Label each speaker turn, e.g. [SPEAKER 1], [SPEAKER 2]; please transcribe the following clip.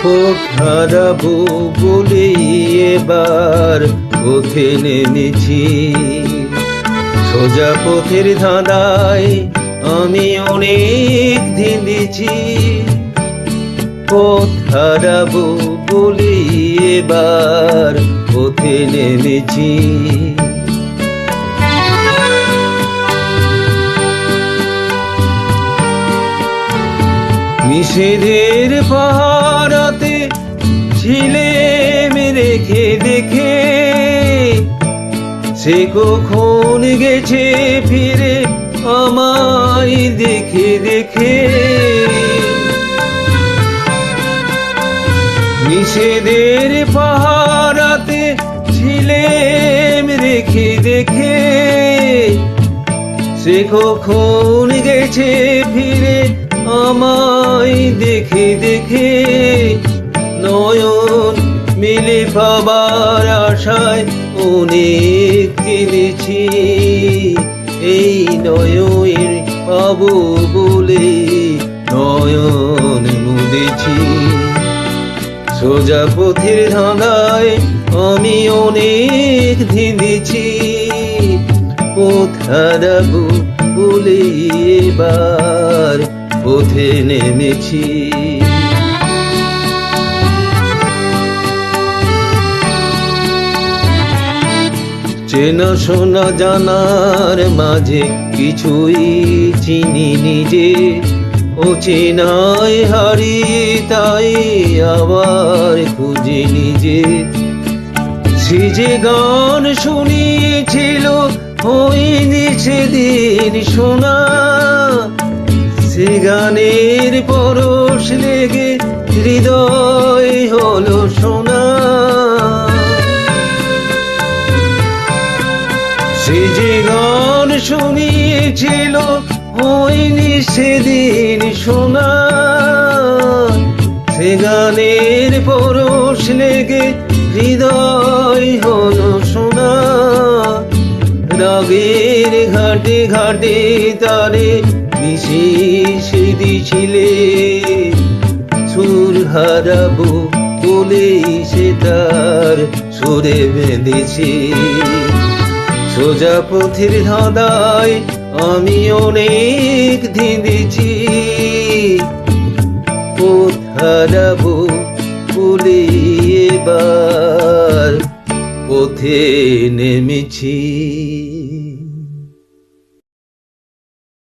[SPEAKER 1] পথ হারাবো বলে এবার পথে নেমেছি। সোজা পথের ধাঁধায় আমি অনেক দিয়েছি। পথ হারাবো বলে এবার পথে নেমেছি। নিষেধের পাহারাতে ছিলেম রেখে দেখে, সে কখন গেছে ফিরে আমায় দেখে দেখে। নিষেধের পাহারাতে ছিলেম রেখে দেখে, সে কখন গেছে ফিরে আমায় দেখে দেখে। নয়ন মিলে পাবার আশায় অনেক কেঁদেছি। এই নয়ন পাবো বলে নয়ন মুদেছি। সোজা পথের ধাঁধায় আমি অনেক ধেঁধেছি। পথ হারাবো বলে এবার পথে নেমেছি। চেনা শোনা জানার মাঝে কিছুই চিনি নিজে, ও চেনায় হারিয়ে তাই আবার খুঁজে নিজে। সে যে গান শুনিয়েছিল হয়নি সেদিন শোনা, সে গানের পরশ লেগে হৃদয় হলো সোনা। সে যে গান শুনিয়েছিল হয়নি সেদিন শোনা, সে গানের পরশ লেগে হৃদয় হলো সোনা। রাগের ঘাটে ঘাটে তারে বিশেষ দিছিলে, সুর হারাবো বলে সে তার সুরে বেঁধেছে। সোজা পথের ধাঁধায় আমি অনেক ধেঁধেছি। পথ হারাবো বলে এবার পথে নেমেছি।